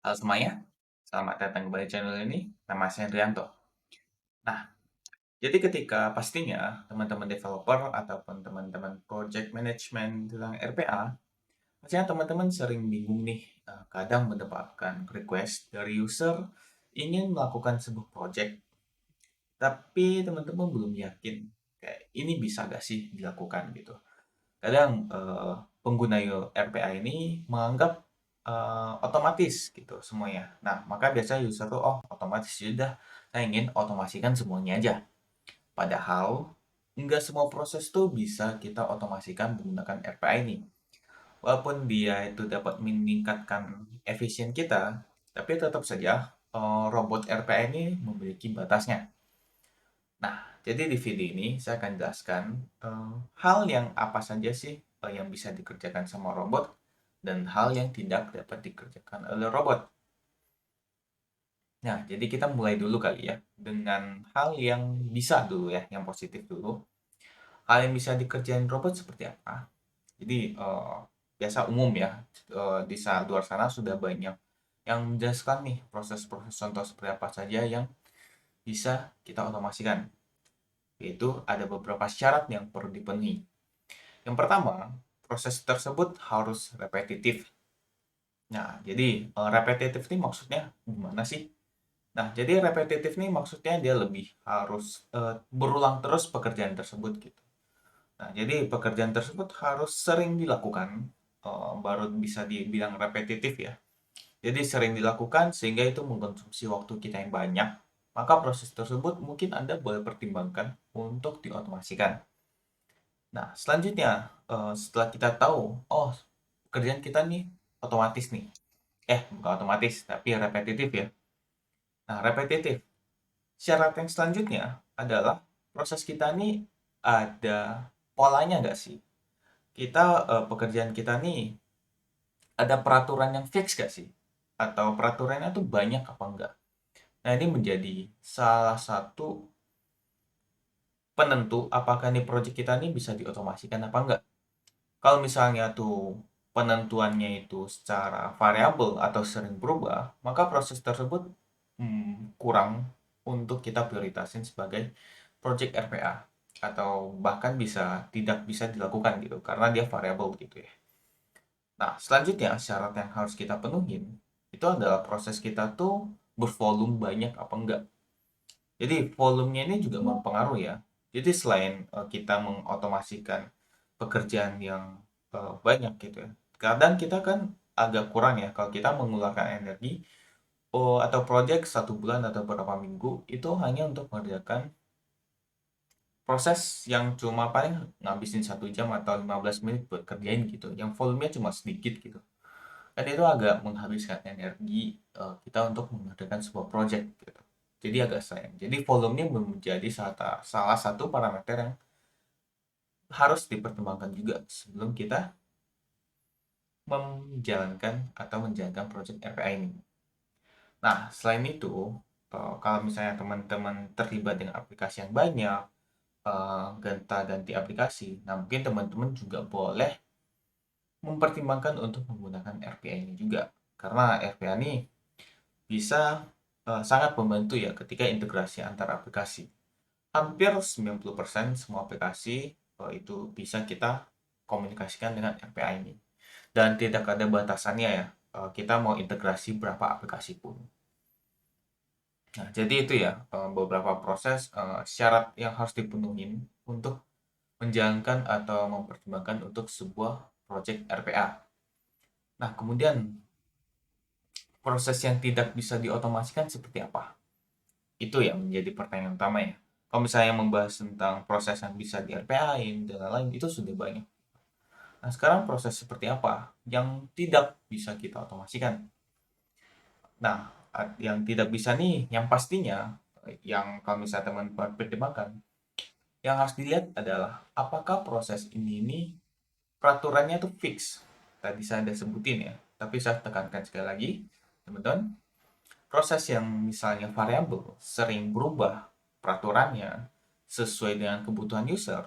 Halo semuanya, selamat datang kembali di channel ini. Nama saya Andrianto. Nah, jadi ketika pastinya teman-teman developer ataupun teman-teman project management tentang RPA, pastinya teman-teman sering bingung nih, kadang mendapatkan request dari user ingin melakukan sebuah project, tapi teman-teman belum yakin kayak ini bisa gak sih dilakukan gitu. Kadang pengguna RPA ini menganggap otomatis gitu semuanya. Nah, maka biasanya user tuh, oh otomatis sudah, saya ingin otomasikan semuanya aja. Padahal nggak semua proses tuh bisa kita otomasikan menggunakan RPA ini. Walaupun dia itu dapat meningkatkan efisien kita, tapi tetap saja robot RPA ini memiliki batasnya. Nah, jadi di video ini saya akan jelaskan hal yang apa saja sih yang bisa dikerjakan sama robot dan hal yang tidak dapat dikerjakan oleh robot. Nah, jadi kita mulai dulu kali ya dengan hal yang bisa dulu ya, yang positif dulu. Hal yang bisa dikerjain robot seperti apa? Jadi biasa umum ya, di saat luar sana sudah banyak yang menjelaskan nih proses-proses contoh seperti apa saja yang bisa kita otomasikan. Yaitu ada beberapa syarat yang perlu dipenuhi. Yang pertama, proses tersebut harus repetitif. Nah, jadi repetitif ini maksudnya gimana sih? Nah, jadi repetitif ini maksudnya dia lebih harus berulang terus pekerjaan tersebut gitu. Nah, jadi pekerjaan tersebut harus sering dilakukan, baru bisa dibilang repetitif ya. Jadi sering dilakukan sehingga itu mengkonsumsi waktu kita yang banyak, maka proses tersebut mungkin Anda boleh pertimbangkan untuk diotomasikan. Nah, selanjutnya, setelah kita tahu, oh, pekerjaan kita nih otomatis nih. Bukan otomatis, tapi repetitif ya. Nah, repetitif. Syarat yang selanjutnya adalah proses kita nih ada polanya nggak sih? Kita, pekerjaan kita nih ada peraturan yang fix nggak sih? Atau peraturannya tuh banyak apa enggak? Nah, ini menjadi salah satu penentu apakah nih project kita nih bisa diotomasikan apa enggak. Kalau misalnya tuh penentuannya itu secara variabel atau sering berubah, maka proses tersebut kurang untuk kita prioritasin sebagai project RPA atau bahkan bisa tidak bisa dilakukan gitu karena dia variabel gitu ya. Nah, selanjutnya syarat yang harus kita penuhin itu adalah proses kita tuh bervolume banyak apa enggak. Jadi volumenya ini juga mempengaruhi ya. Jadi selain kita mengotomasikan pekerjaan yang banyak gitu ya. Kadang kita kan agak kurang ya kalau kita mengeluarkan energi atau project 1 bulan atau beberapa minggu itu hanya untuk mengerjakan proses yang cuma paling ngabisin 1 jam atau 15 menit buat kerjain gitu. Yang volumenya cuma sedikit gitu. Kan itu agak menghabiskan energi kita untuk mengerjakan sebuah project gitu. Jadi agak sayang. Jadi volumenya menjadi salah satu parameter yang harus dipertimbangkan juga sebelum kita menjalankan project RPA ini. Nah, selain itu, kalau misalnya teman-teman terlibat dengan aplikasi yang banyak, gonta-ganti aplikasi, nah mungkin teman-teman juga boleh mempertimbangkan untuk menggunakan RPA ini juga. Karena RPA ini bisa sangat membantu ya ketika integrasi antar aplikasi. Hampir 90% semua aplikasi itu bisa kita komunikasikan dengan RPA ini. Dan tidak ada batasannya ya, kita mau integrasi berapa aplikasi pun. Nah, jadi itu ya beberapa proses syarat yang harus dipenuhi untuk menjalankan atau mempertimbangkan untuk sebuah project RPA. Nah, kemudian proses yang tidak bisa diotomasikan seperti apa? Itu yang menjadi pertanyaan utama ya. Kalau misalnya membahas tentang proses yang bisa di RPA-in dan lain-lain, itu sudah banyak. Nah, sekarang proses seperti apa yang tidak bisa kita otomasikan? Nah, yang tidak bisa nih, yang pastinya, yang kalau misalnya teman-teman pertimbangkan, yang harus dilihat adalah apakah proses ini peraturannya tuh fix. Tadi saya udah sebutin ya, tapi saya tekankan sekali lagi, teman-teman, proses yang misalnya variabel sering berubah peraturannya sesuai dengan kebutuhan user.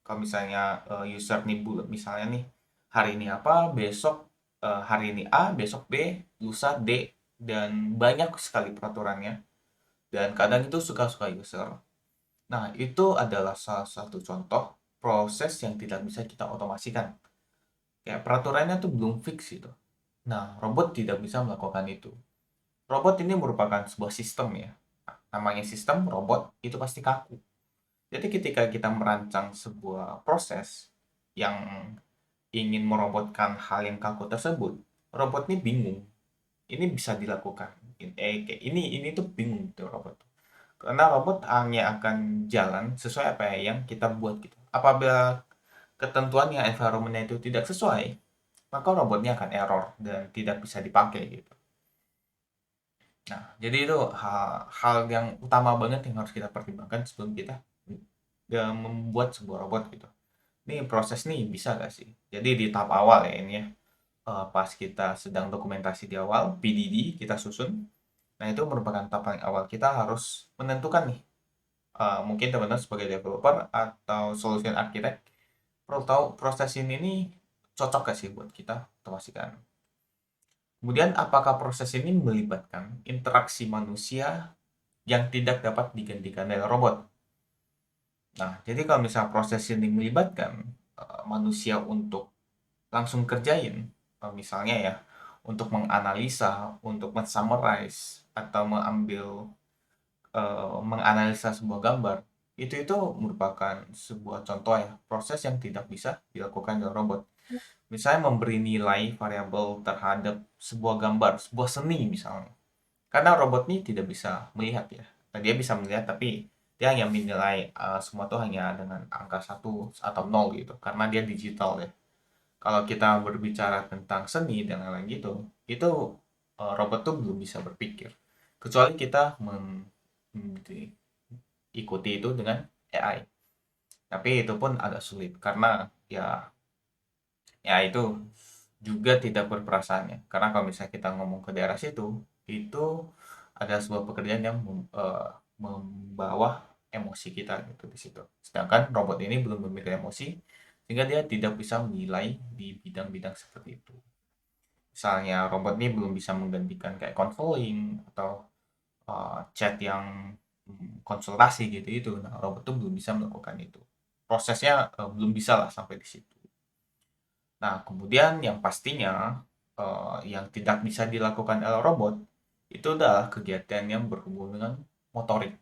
Kalau misalnya user nih misalnya nih hari ini apa, besok hari ini A, besok B, lusa D. dan banyak sekali peraturannya, dan kadang itu suka-suka user. Nah, itu adalah salah satu contoh proses yang tidak bisa kita otomasikan. Kayak peraturannya tuh belum fix gitu. Nah, robot tidak bisa melakukan itu. Robot ini merupakan sebuah sistem ya. Namanya sistem, robot itu pasti kaku. Jadi ketika kita merancang sebuah proses yang ingin merobotkan hal yang kaku tersebut, robot ini bingung. Ini bisa dilakukan. Kayak ini tuh bingung tuh robot. Karena robot hanya akan jalan sesuai apa yang kita buat gitu. Apabila ketentuannya environment-nya itu tidak sesuai, maka robotnya akan error dan tidak bisa dipakai gitu. Nah, jadi itu hal yang utama banget yang harus kita pertimbangkan sebelum kita membuat sebuah robot gitu. Ini proses nih bisa gak sih? Jadi di tahap awal ya ini ya, pas kita sedang dokumentasi di awal, PDD kita susun. Nah, itu merupakan tahap paling awal. Kita harus menentukan nih, mungkin teman-teman sebagai developer atau solution architect perlu tahu proses ini nih cocok gak sih buat kita otomasikan. Kemudian apakah proses ini melibatkan interaksi manusia yang tidak dapat digantikan oleh robot? Nah, jadi kalau misalnya proses ini melibatkan manusia untuk langsung kerjain, misalnya ya, untuk menganalisa, untuk men-summarize, atau menganalisa sebuah gambar, itu merupakan sebuah contoh ya, proses yang tidak bisa dilakukan oleh robot. Misalnya memberi nilai variabel terhadap sebuah gambar, sebuah seni misalnya. Karena robot ini tidak bisa melihat ya. Nah, dia bisa melihat tapi dia hanya menilai semua tuh hanya dengan angka satu atau nol gitu. Karena dia digital ya. Kalau kita berbicara tentang seni dan lain-lain gitu, itu robot tuh belum bisa berpikir. Kecuali kita ikuti itu dengan AI. Tapi itu pun agak sulit karena ya itu juga tidak berperasaan ya. Karena kalau misalnya kita ngomong ke daerah situ, itu ada sebuah pekerjaan yang membawa emosi kita gitu di situ. Sedangkan robot ini belum memiliki emosi, sehingga dia tidak bisa menilai di bidang-bidang seperti itu. Misalnya robot ini belum bisa menggantikan kayak controlling atau chat yang konsultasi gitu itu. Nah, robot itu belum bisa melakukan itu. Prosesnya belum bisa lah sampai di situ. Nah, kemudian yang pastinya yang tidak bisa dilakukan oleh robot itu adalah kegiatan yang berhubungan dengan motorik,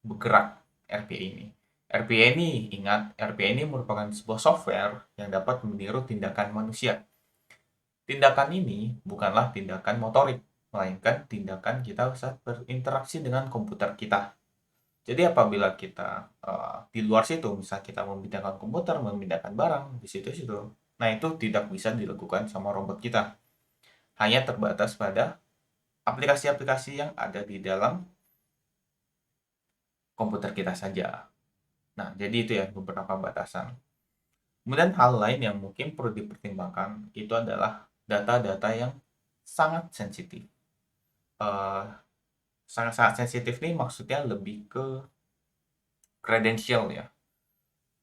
bergerak RPA ini. RPA ini, ingat, RPA ini merupakan sebuah software yang dapat meniru tindakan manusia. Tindakan ini bukanlah tindakan motorik, melainkan tindakan kita saat berinteraksi dengan komputer kita. Jadi apabila kita di luar situ, misal kita memindahkan komputer, memindahkan barang di situ-situ, nah itu tidak bisa dilakukan sama robot kita. Hanya terbatas pada aplikasi-aplikasi yang ada di dalam komputer kita saja. Nah, jadi itu ya beberapa batasan. Kemudian hal lain yang mungkin perlu dipertimbangkan itu adalah data-data yang sangat sensitif. Eh, Sangat-sangat sensitif nih maksudnya lebih ke kredensial ya.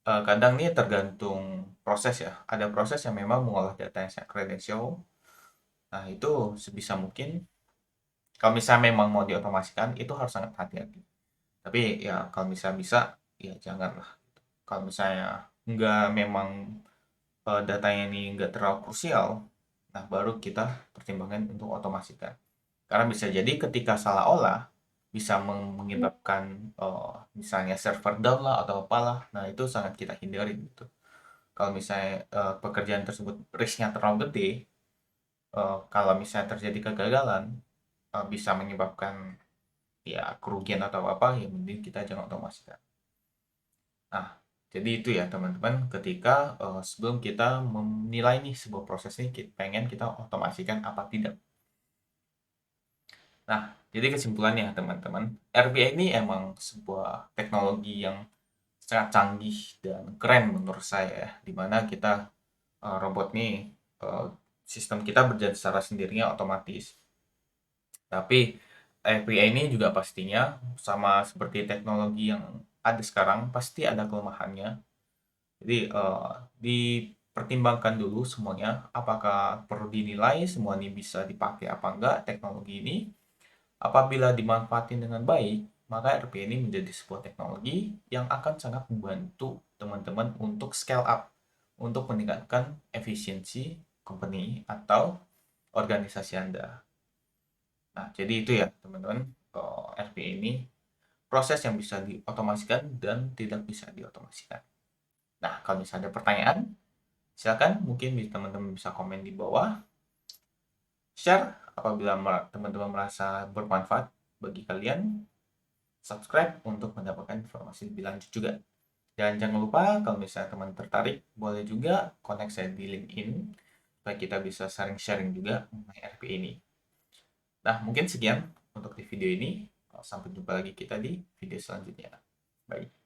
Kadang nih tergantung proses ya. Ada proses yang memang mengolah data yang sangat kredensial. Nah, itu sebisa mungkin kalau misalnya memang mau diotomasikan itu harus sangat hati-hati. Tapi ya kalau misalnya bisa ya janganlah. Kalau misalnya nggak memang datanya ini nggak terlalu krusial, nah baru kita pertimbangkan untuk otomasikan. Karena bisa jadi ketika salah olah bisa menyebabkan misalnya server down lah atau apalah. Nah, itu sangat kita hindari gitu. Kalau misalnya pekerjaan tersebut risknya terlalu gede, kalau misalnya terjadi kegagalan, bisa menyebabkan ya kerugian atau apa, ya mending kita jangan otomasikan. Nah, jadi itu ya teman-teman, ketika sebelum kita menilai nih sebuah proses ini, pengen kita otomasikan apa tidak. Nah, jadi kesimpulannya teman-teman, RPA ini emang sebuah teknologi yang sangat canggih dan keren menurut saya ya, dimana kita robot nih eh, sistem kita berjalan secara sendirinya otomatis. Tapi API ini juga pastinya sama seperti teknologi yang ada sekarang pasti ada kelemahannya. Jadi di pertimbangkan dulu semuanya, apakah perlu dinilai semua ini bisa dipakai apa enggak teknologi ini. Apabila dimanfaatin dengan baik, maka RP ini menjadi sebuah teknologi yang akan sangat membantu teman-teman untuk scale up, untuk meningkatkan efisiensi company atau organisasi Anda. Nah, jadi itu ya teman-teman, RP ini proses yang bisa diotomasikan dan tidak bisa diotomasikan. Nah, kalau misalnya ada pertanyaan, silakan mungkin teman-teman bisa komen di bawah, share apabila teman-teman merasa bermanfaat bagi kalian, subscribe untuk mendapatkan informasi lebih lanjut juga. Dan jangan lupa kalau misalnya teman tertarik, boleh juga connect saya di LinkedIn supaya kita bisa sharing-sharing juga mengenai RP ini. Nah, mungkin sekian untuk di video ini. Sampai jumpa lagi kita di video selanjutnya. Bye.